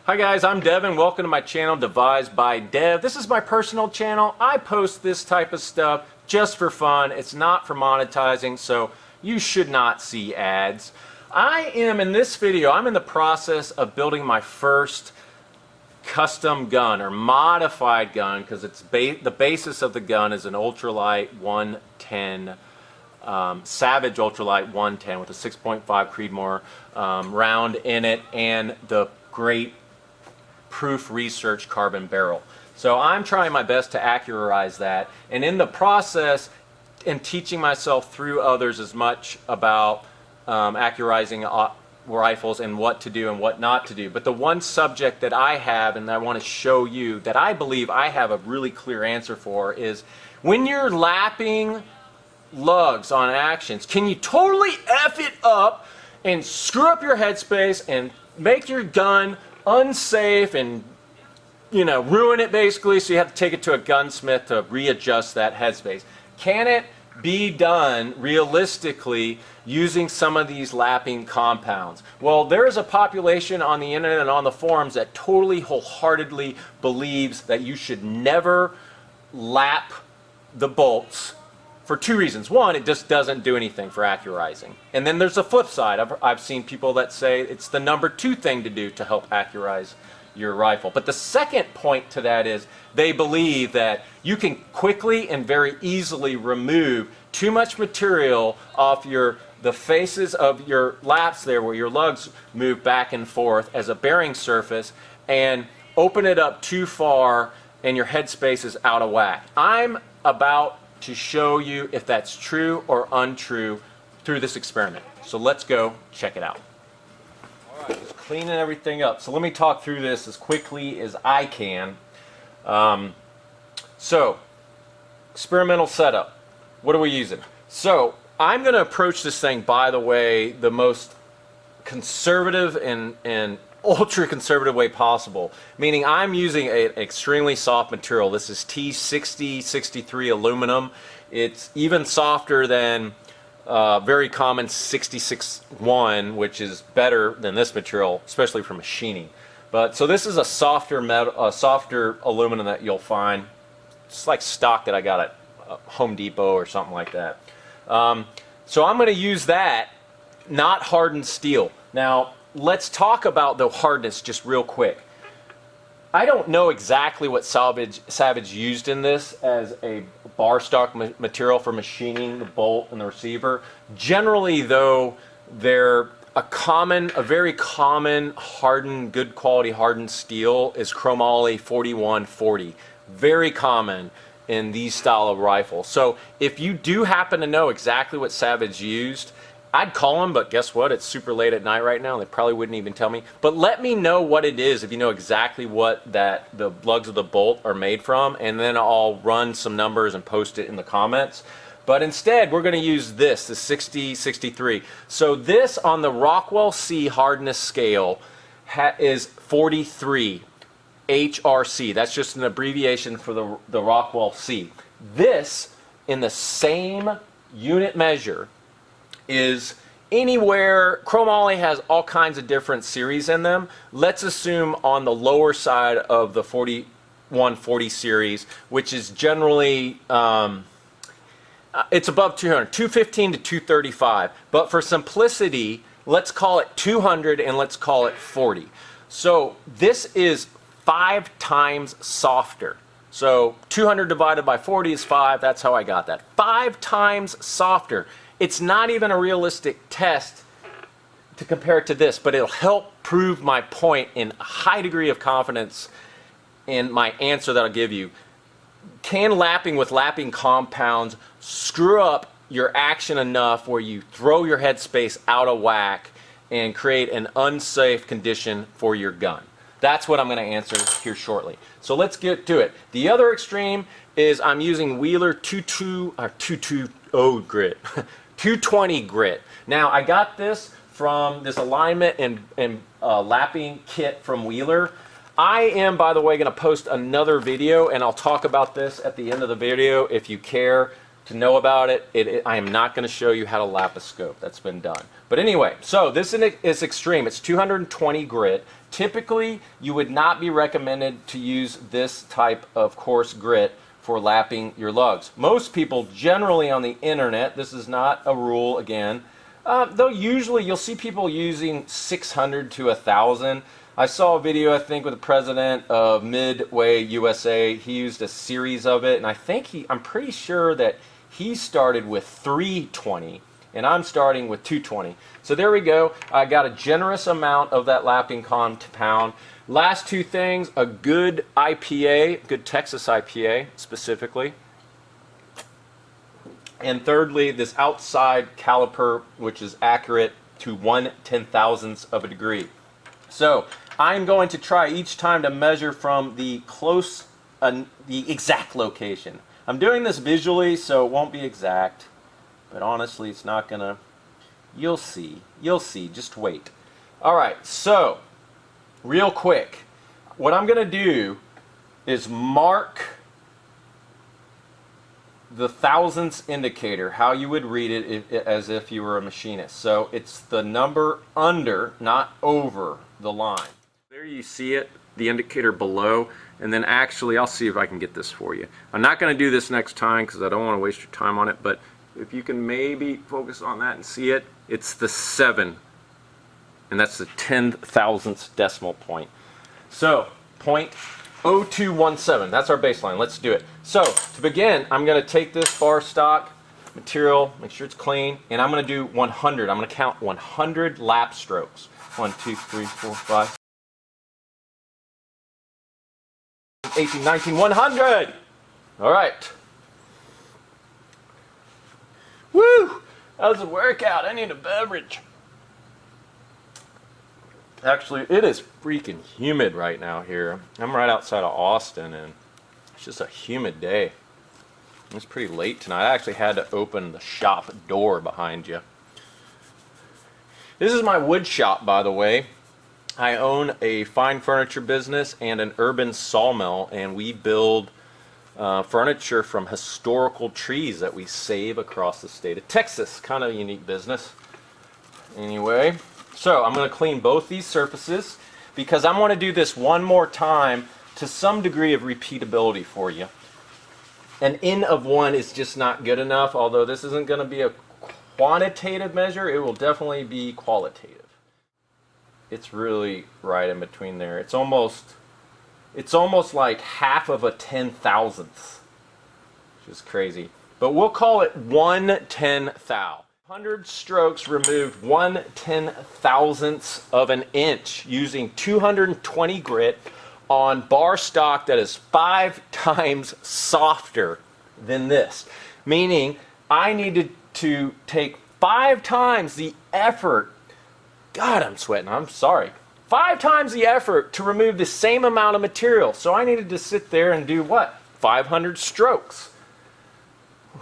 Hi guys, I'm Devin. Welcome to my channel, Devised by Dev. This is my personal channel. I post this type of stuff just for fun. It's not for monetizing, so you should not see ads. In this video, I'm in the process of building my first custom gun or modified gun because it's the basis of the gun is an ultralight 110 Savage ultralight 110 with a 6.5 Creedmoor round in it and the great proof research carbon barrel. So I'm trying my best to accuratize that, and in the process and teaching myself through others as much about accurizing rifles and what to do and what not to do. But the one subject that I have and I want to show you that I believe I have a really clear answer for is when you're lapping lugs on actions, can you totally F it up and screw up your headspace and make your gun unsafe and, you know, ruin it basically, so you have to take it to a gunsmith to readjust that headspace? Can it be done realistically using some of these lapping compounds? Well, there is a population on the internet and on the forums that totally wholeheartedly believes that you should never lap the bolts for two reasons. One, it just doesn't do anything for accurizing. And then there's the flip side. I've seen people that say it's the number two thing to do to help accurize your rifle. But the second point to that is they believe that you can quickly and very easily remove too much material off the faces of your laps there where your lugs move back and forth as a bearing surface and open it up too far and your headspace is out of whack. I'm about to show you if that's true or untrue through this experiment. So let's go check it out. All right, just cleaning everything up. So let me talk through this as quickly as I can. So, experimental setup. What are we using? So, I'm going to approach this thing, by the way, the most conservative and ultra conservative way possible, meaning I'm using an extremely soft material. This is T6063 aluminum. It's even softer than very common 66-1, which is better than this material, especially for machining. But so this is a softer metal, softer aluminum that you'll find. It's like stock that I got at Home Depot or something like that. So I'm going to use that, not hardened steel. Now, let's talk about the hardness just real quick. I don't know exactly what Savage used in this as a bar stock material for machining the bolt and the receiver. Generally, though, they're a very common hardened, good quality hardened steel is chromoly 4140. Very common in these style of rifles. So if you do happen to know exactly what Savage used, I'd call them, but guess what? It's super late at night right now. They probably wouldn't even tell me. But let me know what it is if you know exactly what the lugs of the bolt are made from, and then I'll run some numbers and post it in the comments. But instead, we're going to use this, the 6063. So this on the Rockwell C hardness scale is 43 HRC. That's just an abbreviation for the Rockwell C. This, in the same unit measure, is anywhere. Chromoly has all kinds of different series in them. Let's assume on the lower side of the 4140 series, which is generally it's above 200, 215 to 235. But for simplicity, let's call it 200 and let's call it 40. So this is 5 times softer. So 200 divided by 40 is 5. That's how I got that. 5 times softer. It's not even a realistic test to compare it to this, but it'll help prove my point in a high degree of confidence in my answer that I'll give you. Can lapping with lapping compounds screw up your action enough where you throw your headspace out of whack and create an unsafe condition for your gun? That's what I'm going to answer here shortly. So let's get to it. The other extreme is I'm using Wheeler 220 grit. 220 grit. Now I got this from this alignment and lapping kit from Wheeler. I am, by the way, going to post another video and I'll talk about this at the end of the video if you care to know about it. I am not going to show you how to lap a scope. That's been done. But anyway, so this is extreme. It's 220 grit. Typically, you would not be recommended to use this type of coarse grit for lapping your lugs. Most people generally on the internet, this is not a rule again, though usually you'll see people using 600 to 1,000. I saw a video, I think, with the president of Midway USA. He used a series of it, and I'm pretty sure that he started with 320, and I'm starting with 220. So there we go. I got a generous amount of that lapping compound. Last two things, a good IPA, good Texas IPA specifically. And thirdly, this outside caliper, which is accurate to 1/10,000th of a degree. So I'm going to try each time to measure from the exact location. I'm doing this visually, so it won't be exact, but honestly, it's not gonna. You'll see. You'll see. Just wait. All right. So, real quick, what I'm gonna do is mark the thousandths indicator, how you would read it as if you were a machinist. So it's the number under, not over the line. There you see it, the indicator below, and then actually I'll see if I can get this for you. I'm not going to do this next time because I don't want to waste your time on it, but if you can maybe focus on that and see it, it's the 7, and that's the 10,000th decimal point. So 0.0217, that's our baseline. Let's do it. So to begin, I'm going to take this bar stock material, make sure it's clean, and I'm going to do 100. I'm going to count 100 lap strokes. 1, 2, 3, 4, 5, 18, 19, 100. All right. Woo! That was a workout. I need a beverage. Actually, it is freaking humid right now here. I'm right outside of Austin, and it's just a humid day. It's pretty late tonight. I actually had to open the shop door behind you. This is my wood shop, by the way. I own a fine furniture business and an urban sawmill, and we build furniture from historical trees that we save across the state of Texas. Kind of a unique business. Anyway, so I'm going to clean both these surfaces because I want to do this one more time to some degree of repeatability for you. An N of 1 is just not good enough, although this isn't going to be a quantitative measure, it will definitely be qualitative. It's really right in between there. It's almost like half of a 10,000th, which is crazy. But we'll call it 1/10,000. 100 strokes removed 1/10,000th of an inch using 220 grit on bar stock that is 5 times softer than this. Meaning I needed to take 5 times the effort. God, I'm sweating. I'm sorry. 5 times the effort to remove the same amount of material. So I needed to sit there and do what? 500 strokes.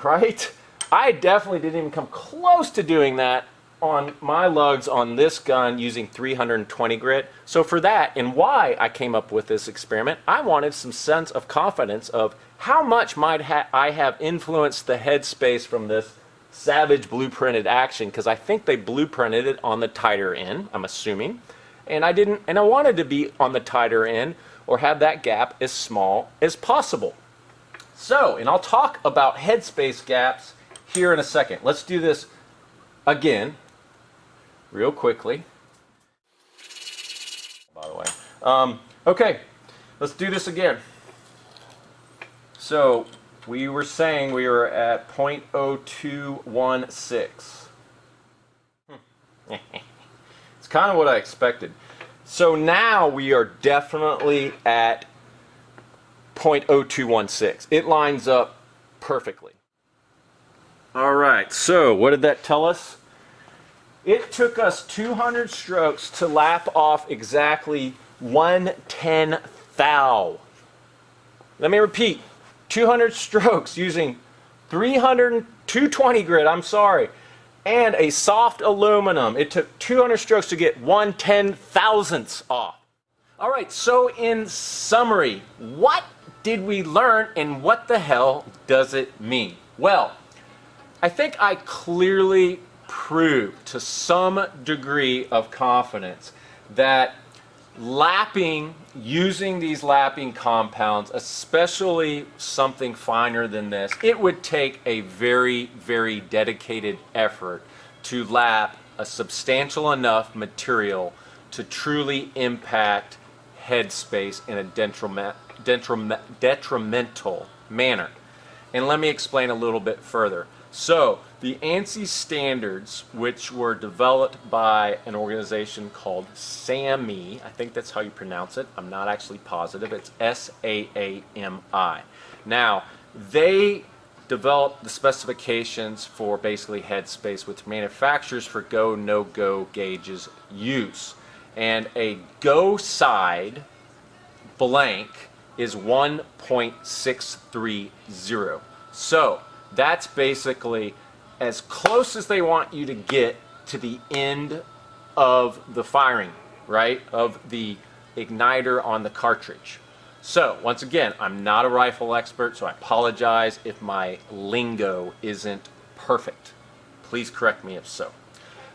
Right? I definitely didn't even come close to doing that on my lugs on this gun using 320 grit. So for that, and why I came up with this experiment, I wanted some sense of confidence of how much might I have influenced the headspace from this Savage blueprinted action, because I think they blueprinted it on the tighter end, I'm assuming, and I wanted to be on the tighter end or have that gap as small as possible. So, and I'll talk about headspace gaps here in a second. Let's do this again real quickly, by the way. Okay, let's do this again. So we were saying we were at 0.0216. It's kind of what I expected. So now we are definitely at 0.0216. It lines up perfectly. All right, so what did that tell us? It took us 200 strokes to lap off exactly 1/10,000. Let me repeat. 200 strokes using 220 grit, and a soft aluminum. It took 200 strokes to get 1/10,000th off. All right, so in summary, what did we learn and what the hell does it mean? Well, I think I clearly proved to some degree of confidence that lapping, using these lapping compounds, especially something finer than this, it would take a very, very dedicated effort to lap a substantial enough material to truly impact headspace in a detrimental manner. And let me explain a little bit further. So, the ANSI standards, which were developed by an organization called SAMI, I think that's how you pronounce it, I'm not actually positive, it's SAAMI. Now, they developed the specifications for basically headspace with manufacturers for go, no-go gauges use. And a go side blank is 1.630. So, that's basically as close as they want you to get to the end of the firing, right, of the igniter on the cartridge. So, once again, I'm not a rifle expert, so I apologize if my lingo isn't perfect. Please correct me if so.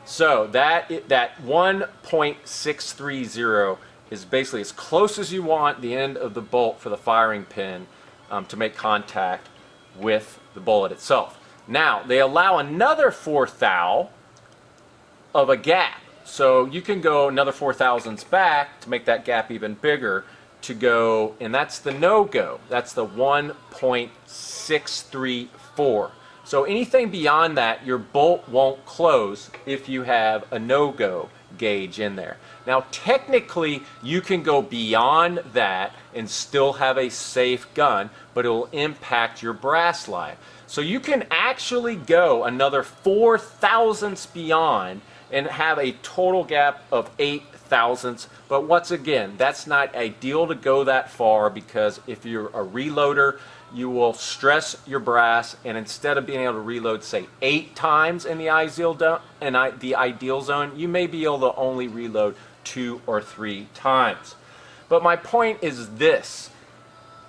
So, that 1.630 is basically as close as you want the end of the bolt for the firing pin to make contact with the bullet itself. Now, they allow another 4 thou of a gap. So you can go another 4 thousandths back to make that gap even bigger to go, and that's the no-go. That's the 1.634. So anything beyond that, your bolt won't close if you have a no-go gauge in there. Now, technically, you can go beyond that and still have a safe gun, but it will impact your brass life. So you can actually go another 4 thousandths beyond and have a total gap of 8 thousandths. But once again, that's not ideal to go that far, because if you're a reloader, you will stress your brass, and instead of being able to reload, say, 8 times in the ideal zone, you may be able to only reload 2 or 3 times. But my point is this: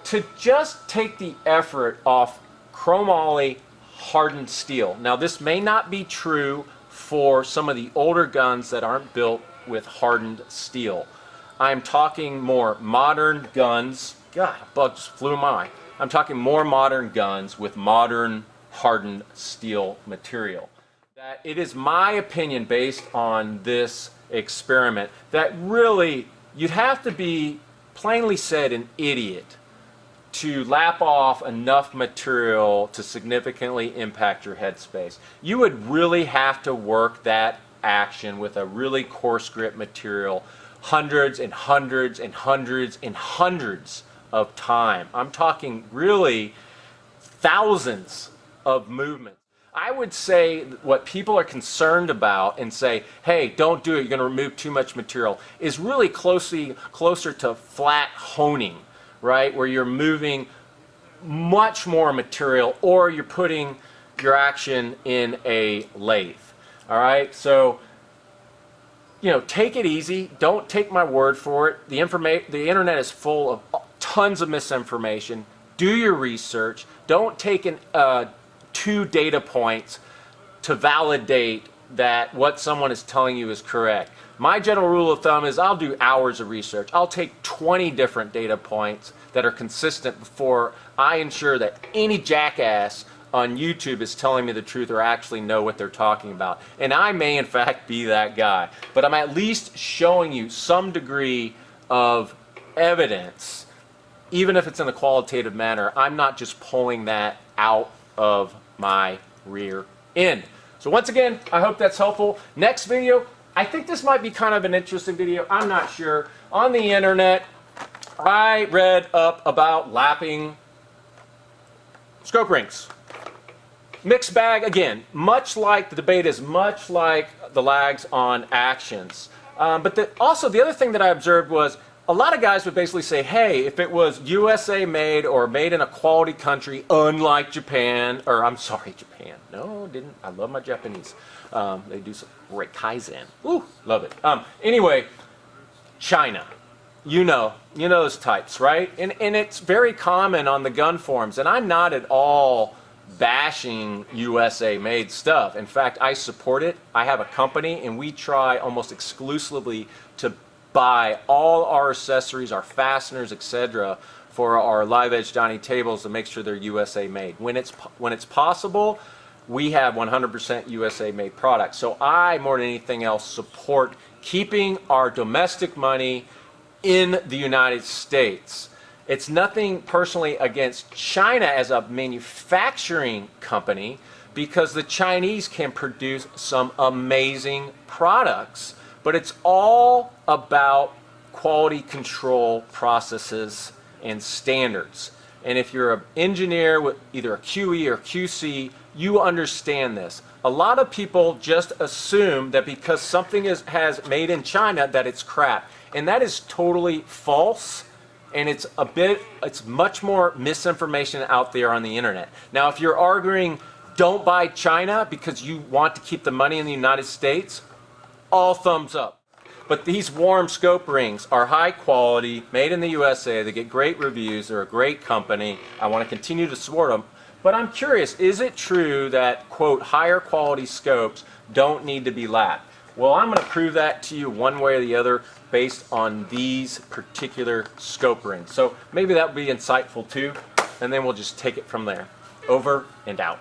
to just take the effort off chromoly hardened steel. Now, this may not be true for some of the older guns that aren't built with hardened steel. I'm talking more modern guns. God, a bug just flew in my eye. I'm talking more modern guns with modern hardened steel material. That it is my opinion, based on this experiment, that really you'd have to be, plainly said, an idiot to lap off enough material to significantly impact your headspace. You would really have to work that action with a really coarse grit material hundreds and hundreds and hundreds and hundreds of time. I'm talking really thousands of movements. I would say what people are concerned about and say, hey, don't do it, you're going to remove too much material, is really closer to flat honing, right? Where you're moving much more material, or you're putting your action in a lathe. All right? So, you know, take it easy. Don't take my word for it. The internet is full of tons of misinformation. Do your research. Don't take 2 data points to validate that what someone is telling you is correct. My general rule of thumb is I'll do hours of research. I'll take 20 different data points that are consistent before I ensure that any jackass on YouTube is telling me the truth or actually know what they're talking about. And I may in fact be that guy, but I'm at least showing you some degree of evidence, even if it's in a qualitative manner. I'm not just pulling that out of my rear end. So once again, I hope that's helpful. Next video, I think this might be kind of an interesting video. I'm not sure. On the internet, I read up about lapping scope rings. Mixed bag, again, much like the debate is much like the lags on actions. But also the other thing that I observed was a lot of guys would basically say, hey, if it was USA made or made in a quality country, unlike Japan, or I'm sorry, Japan. No, didn't. I love my Japanese. They do some great Kaizen. Ooh, love it. Anyway, China. You know those types, right? And it's very common on the gun forums. And I'm not at all bashing USA made stuff. In fact, I support it. I have a company and we try almost exclusively to buy all our accessories, our fasteners, etc. for our live edge dining tables to make sure they're USA made. When it's possible, we have 100% USA made products. So I, more than anything else, support keeping our domestic money in the United States. It's nothing personally against China as a manufacturing company, because the Chinese can produce some amazing products, but it's all about quality control processes and standards. And if you're an engineer with either a QE or QC, you understand this. A lot of people just assume that because something has made in China that it's crap, and that is totally false. And it's much more misinformation out there on the internet. Now, if you're arguing don't buy China because you want to keep the money in the United States, all thumbs up. But these warm scope rings are high quality, made in the USA. They get great reviews. They're a great company. I want to continue to support them. But I'm curious, is it true that, quote, higher quality scopes don't need to be lapped? Well, I'm going to prove that to you one way or the other based on these particular scope rings. So maybe that would be insightful too, and then we'll just take it from there. Over and out.